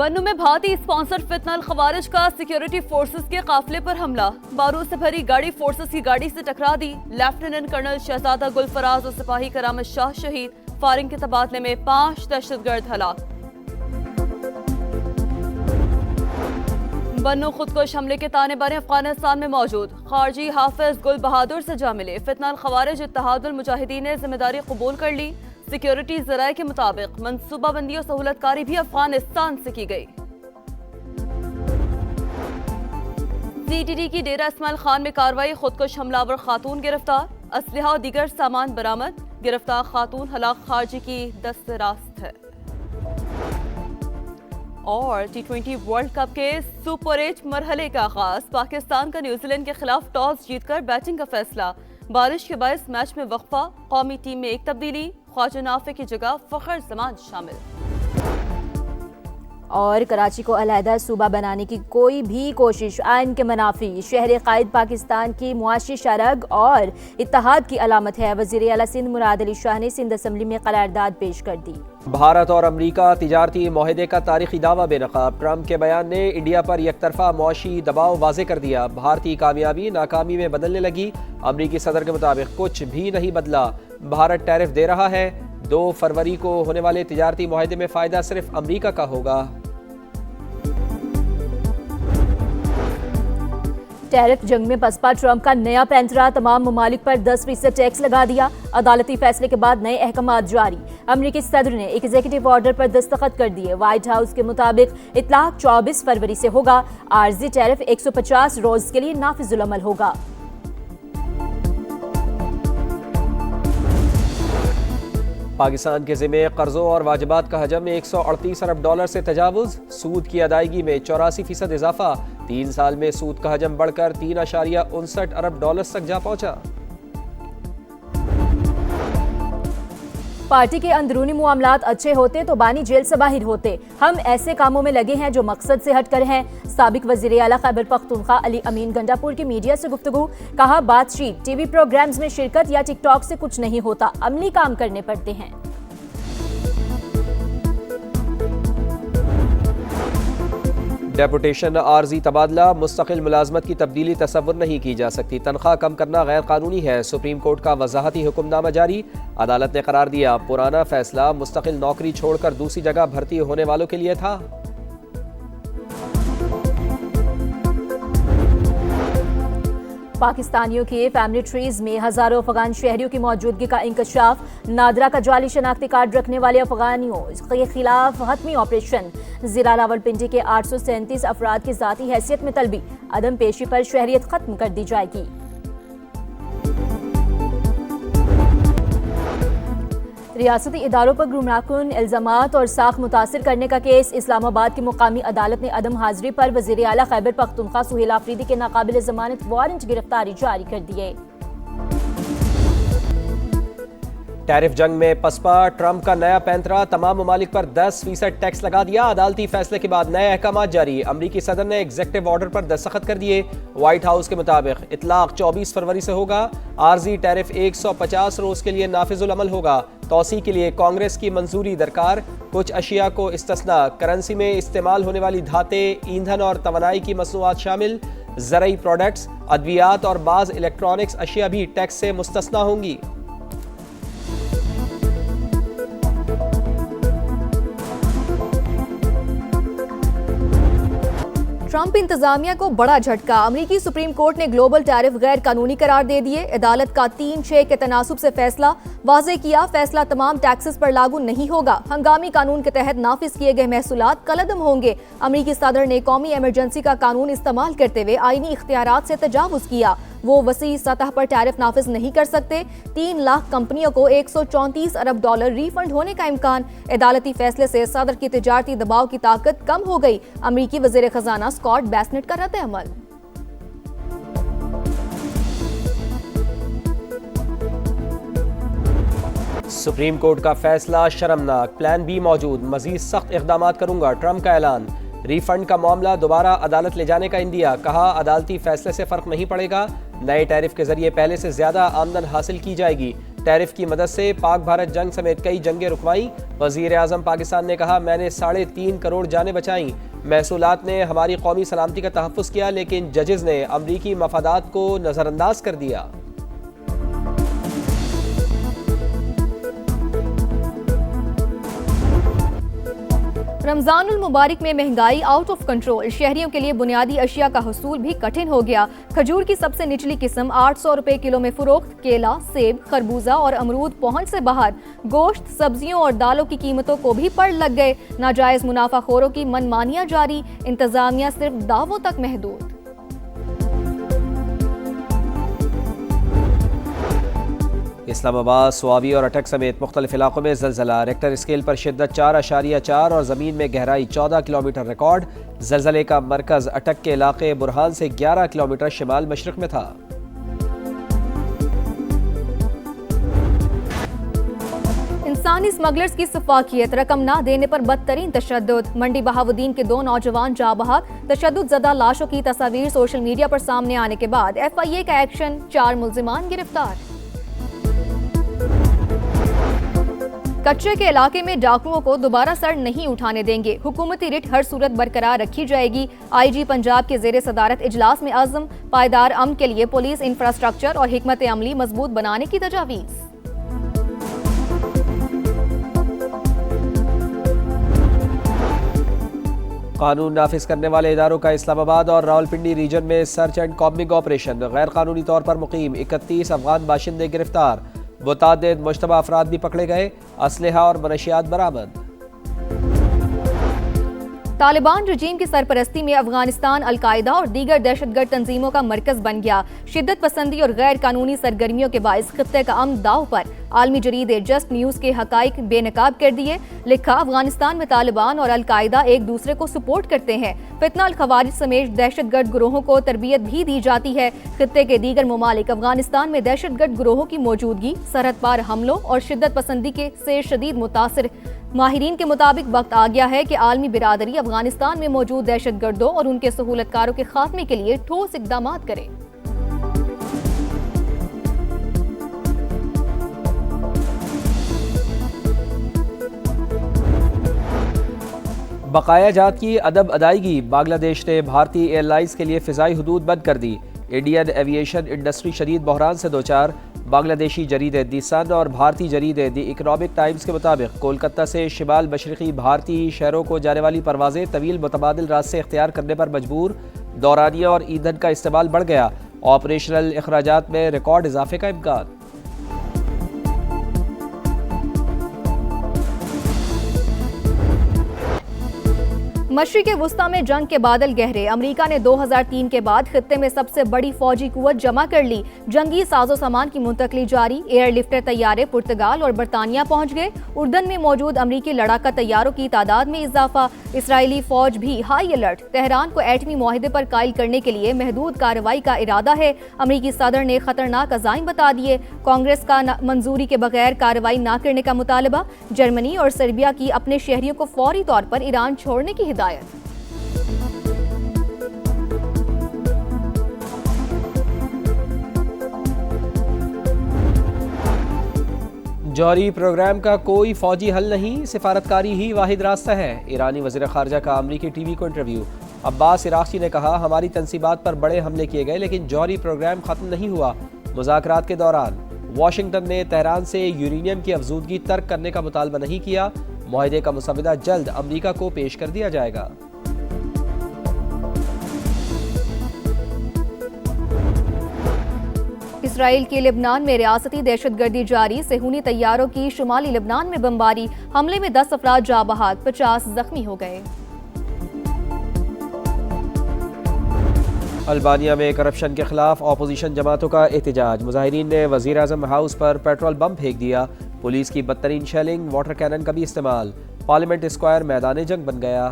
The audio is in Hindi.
बन्नू में भारतीय स्पॉन्सर्ड फितनल खवारिज का सिक्योरिटी फोर्सेस के काफिले पर हमला। बारूद से भरी गाड़ी फोर्सेस की गाड़ी से टकरा दी। लेफ्टिनेंट कर्नल शहजादा गुलफराज और सिपाही करामत शाह शहीद। फायरिंग के तबादले में 5 दहशतगर्द हलाक। बन्नू खुदकुश हमले के ताने बाने अफगानिस्तान में मौजूद। खारजी हाफिज गुल बहादुर से जा मिले। फितनल खवारिज इत्तेहादुल मुजाहिदीन ने जिम्मेदारी कबूल कर ली। सिक्योरिटी जराये के मुताबिक मनसूबाबंदी और सहूलतकारी भी अफगानिस्तान से की गई। CTD की डेरा इस्माइल खान में कार्रवाई। खुदकुश हमलावर खातून गिरफ्तार। असलहा और दीगर सामान बरामद। गिरफ्तार खातून हलाक खारजी की दस्त रास्त है। और T20 वर्ल्ड कप के सुपर 8 मरहले का आगाज। पाकिस्तान का न्यूजीलैंड के खिलाफ टॉस जीतकर बैटिंग का फैसला। बारिश के बायस मैच में वक्फा। कौमी टीम में एक तब्दीली। ख्वाजा नाफे की जगह फखर जमान शामिल। और कराची को अलहदा सूबा बनाने की कोई भी कोशिश आइन के मनाफी। शहर कायद पाकिस्तान की मुआशी शरग और इत्तेहाद की अलामत है। वज़ीर आला सिंध मुराद अली शाह ने सिंध असम्बली में करारदाद पेश कर दी। भारत और अमरीका तिजारती मुआहदे का तारीखी दावा बेनकाब। ट्रंप के बयान ने इंडिया पर एकतरफा मुआशी दबाव वाज़े कर दिया। भारतीय कामयाबी नाकामी में बदलने लगी। अमरीकी सदर के मुताबिक कुछ भी नहीं बदला। भारत टैरिफ दे रहा है। 2 फरवरी को होने वाले तिजारती मुआहदे में फ़ायदा सिर्फ अमरीका का होगा। टैरिफ जंग में पसपा ट्रंप का नया पैंतरा। तमाम ममालिक पर 10% टैक्स लगा दिया। अदालती फैसले के बाद नए अहकाम जारी। अमरीकी सदर ने एग्जीक्यूटिव ऑर्डर पर दस्तखत कर दिए। व्हाइट हाउस के मुताबिक इतलाक 24 फरवरी से होगा। आर्जी टैरिफ 150 रोज के लिए नाफिजुल अमल होगा। पाकिस्तान के ज़िम्मे कर्जों और वाजिबात का हजम $138 अरब से तजावुज़। सूद की अदायगी में 84% इजाफा। 3 साल में सूद का हजम बढ़कर $3.59 अरब तक जा पहुंचा। पार्टी के अंदरूनी मामलात अच्छे होते तो बानी जेल से बाहर होते। हम ऐसे कामों में लगे हैं जो मकसद से हटकर हैं। साबिक वज़ीर आला खैबर पख्तूनख्वा अली अमीन गंडापुर की मीडिया से गुफ्तगू। कहा, बातचीत टीवी प्रोग्राम्स में शिरकत या टिकटॉक से कुछ नहीं होता, अमली काम करने पड़ते हैं। डेपुटेशन आर्जी तबादला। मुस्तकिल मुलाजमत की तब्दीली तसव्वुर नहीं की जा सकती। तनख्वाह कम करना गैर कानूनी है। सुप्रीम कोर्ट का वजाहती हुक्मनामा जारी। अदालत ने करार दिया पुराना फैसला मुस्तकिल नौकरी छोड़कर दूसरी जगह भर्ती होने वालों के लिए था। पाकिस्तानियों के फैमिली ट्रीज में हजारों अफगान शहरियों की मौजूदगी का इंकशाफ। नादरा का जाली शनाख्ती कार्ड रखने वाले अफगानियों के खिलाफ हतमी ऑपरेशन। जिला रावलपिंडी के 837 अफराद की जाती हैसियत में तलबी। अदम पेशी पर शहरियत खत्म कर दी जाएगी। रियासती इदारों पर गुमराहकुन इल्जामात और साख मुतासिर करने का केस। इस्लामाबाद की मुकामी अदालत ने अदम हाजिरी पर वज़ीर आला खैबर पख्तूनख्वा सुहेल आफरीदी के नाकाबिल जमानत वारंट गिरफ्तारी जारी कर दिए। टैरिफ जंग में पसपा ट्रंप का नया पैंतरा। तमाम ममालिक पर 10% टैक्स लगा दिया। अदालती फैसले के बाद नए अहकाम जारी। अमरीकी सदर ने एग्जीक्यूटिव ऑर्डर पर दस्तखत कर दिए। व्हाइट हाउस के मुताबिक इतलाक 24 फरवरी से होगा। आर्जी टैरिफ 150 रोज के लिए नाफिजुल अमल होगा। तौसी के लिए कांग्रेस की मंजूरी दरकार। कुछ अशिया को इस्तिस्ना। करेंसी में इस्तेमाल होने वाली धाते, ईंधन और तवानाई की मसनूआत शामिल। ज़रई प्रोडक्ट्स, अद्वियात और बाज़ इलेक्ट्रॉनिक्स अशिया भी टैक्स से मुस्तस्ना होंगी। ट्रंप इंतजामिया को बड़ा झटका। अमेरिकी सुप्रीम कोर्ट ने ग्लोबल टैरिफ गैर कानूनी करार दे दिए। अदालत का 3-6 के तनासुब से फैसला वाज़े किया। फैसला तमाम टैक्सेस पर लागू नहीं होगा। हंगामी कानून के तहत नाफिज किए गए महसूलात कलअदम होंगे। अमेरिकी सदर ने कौमी इमरजेंसी का कानून इस्तेमाल करते हुए आईनी इख्तियारात से तजावुज किया। वो वसी सतह पर टैरिफ नाफिज नहीं कर सकते। 3 लाख कंपनियों को $134 अरब रिफंड होने का इम्कान। अदालती फैसले से सदर की तिजारती दबाव की ताकत कम हो गई। अमेरिकी वज़ीर खजाना स्कॉट बेसनेट का रद्द अमल। सुप्रीम कोर्ट का फैसला शर्मनाक। प्लान बी मौजूद। मजीद सख्त इक़दामात करूंगा। ट्रंप का ऐलान। रिफंड का मामला दोबारा अदालत ले जाने का इंदिया। कहा, अदालती फैसले से फर्क नहीं पड़ेगा। नए टैरिफ के जरिए पहले से ज्यादा आमदन हासिल की जाएगी। टैरिफ की मदद से पाक भारत जंग समेत कई जंगें रुकवाई। वजीर आजम पाकिस्तान ने कहा, मैंने 3.5 करोड़ जानें बचाई। महसूलात ने हमारी कौमी सलामती का तहफ़्फ़ुज़ किया, लेकिन जजेस ने अमरीकी मफादात को नज़रअंदाज कर दिया। रमजानुल मुबारक में महंगाई आउट ऑफ कंट्रोल। शहरियों के लिए बुनियादी अशिया का हुसूल भी कठिन हो गया। खजूर की सबसे निचली किस्म 800 रुपए किलो में फरोख्त। केला, सेब, खरबूजा और अमरूद पहुंच से बाहर। गोश्त, सब्जियों और दालों की कीमतों को भी पड़ लग गए। नाजायज मुनाफाखोरों की मनमानियां जारी। इंतजामिया सिर्फ दावों तक महदूद। इस्लामाबाद, स्वाबी और अटक समेत मुख्तलिफ इलाकों में ज़लज़ला। रेक्टर स्केल पर शिद्दत 4.4 और ज़मीन में गहराई 14 किलोमीटर रिकॉर्ड। ज़लज़ले का मरकज़ अटक के इलाके बुरहान से 11 किलोमीटर शिमाल मशरक़ में था। इंसानी स्मगलर्स की सफाकियत, रकम ना देने पर बदतरीन तशद्दुद। मंडी बहावुद्दीन के 2 नौजवान जाँ बहक। तशद्दुद ज़दा लाशों की तस्वीर सोशल मीडिया पर सामने आने के बाद FIA का एक्शन, 4 मुल्जिमान गिरफ्तार। कच्चे के इलाके में डाकुओं को दोबारा सर नहीं उठाने देंगे। हुकूमती रिट हर सूरत बरकरार रखी जाएगी। IG पंजाब के ज़ेरे सदारत इजलास में आज़म, पायदार अमन के लिए पुलिस इंफ्रास्ट्रक्चर और हिकमत अमली मजबूत बनाने की तजावीज़। कानून नाफिज करने वाले इदारों का इस्लामाबाद और रावलपिंडी रीजन में सर्च एंड कॉम्बिंग ऑपरेशन। गैर कानूनी तौर पर मुकीम 31 अफगान बाशिंदे गिरफ्तार। मुतादिद मुश्तबा अफराद भी पकड़े गए। असलहा और मनशियात बरामद। तालिबान रजीम की सरपरस्ती में अफगानिस्तान अलकायदा और दीगर दहशतगर्द तंजीमों का मरकज बन गया। शिद्दत पसंदी और गैर कानूनी सरगर्मियों के बायस खित्ते का अमन दाव पर। आलमी जरीदे जस्ट न्यूज के हकाइक बेनकाब कर दिए। लिखा, अफगानिस्तान में तालिबान और अलकायदा एक दूसरे को सपोर्ट करते हैं। फितना अल खवारिज समेत दहशतगर्द ग्रोहों को तरबियत भी दी जाती है। खित्ते के दीगर ममालिक अफगानिस्तान में दहशतगर्द ग्रोहों की मौजूदगी, सरहद पार हमलों और शिद्दत पसंदी के से शदीद मुतासिर। माहिरीन के मुताबिक वक्त आ गया है कि आलमी बिरादरी अफगानिस्तान में मौजूद दहशतगर्दों और उनके सहूलतकारों के खात्मे के लिए ठोस इकदाम करे। बकाया जात की अदब अदायगी। बांग्लादेश ने भारतीय एयरलाइंस के लिए फ़िज़ाई हदूद बंद कर दी। इंडियन एविएशन इंडस्ट्री शदीद बहरान से दो चार। बांग्लादेशी जरीदे दी सन और भारतीय जरीदे दी इकनॉमिक टाइम्स के मुताबिक कोलकाता से शिमाल मशरक़ी भारतीय शहरों को जाने वाली परवाजें तवील मुतबादिल रास्ते इख्तियार करने पर मजबूर। दौरानिया और ईंधन का इस्तेमाल बढ़ गया। ऑपरेशनल अखराजात में रिकॉर्ड इजाफे का इम्कान। मशरिक़ वुस्ता में जंग के बादल गहरे। अमेरिका ने 2003 के बाद खित्ते में सबसे बड़ी फौजी कुव्वत जमा कर ली। जंगी साजो सामान की मुंतकली जारी। एयरलिफ्टर तैयारे पुर्तगाल और बरतानिया पहुंच गए। उर्दन में मौजूद अमरीकी लड़ाका तैयारों की तादाद में इजाफा। इसराइली फौज भी हाई अलर्ट। तेहरान को एटमी मुआहिदे पर कायल करने के लिए महदूद कार्रवाई का इरादा है। अमरीकी सदर ने खतरनाक अज़ाइम बता दिए। कांग्रेस का मंजूरी के बगैर कार्रवाई न करने का मुतालबा। जर्मनी और सर्बिया की अपने शहरियों को फौरी तौर पर ईरान छोड़ने की हिदायत। जौहरी प्रोग्राम का कोई फौजी हल नहीं, सिफारतकारी ही वाहिद रास्ता है। ईरानी वज़ीर ख़ारजा का अमरीकी टीवी को इंटरव्यू। अब्बास इराक़ी ने कहा, हमारी तनसीबात पर बड़े हमले किए गए लेकिन जौहरी प्रोग्राम ख़त्म नहीं हुआ। मुज़ाकरात के दौरान वाशिंगटन ने तेहरान से यूरेनियम की अफजूदगी तर्क करने का मुतालबा नहीं किया। मुआहिदे का मुसविदा जल्द अमरीका को पेश कर दिया जाएगा। इसराइल के लेबनान में रियासती दहशतगर्दी जारी। सेहूनी तैयारों की शुमाली लेबनान में बमबारी। हमले में 10 अफराद जाँ बहक, 50 जख्मी हो गए। अल्बानिया में करप्शन के खिलाफ अपोजिशन जमातों का एहतजाज। मुजाहिरीन ने वज़ीर आज़म हाउस पर पेट्रोल बम फेंक दिया। पुलिस की बदतरीन शेलिंग, वाटर कैनन का भी इस्तेमाल। पार्लियामेंट स्क्वायर मैदान जंग बन गया।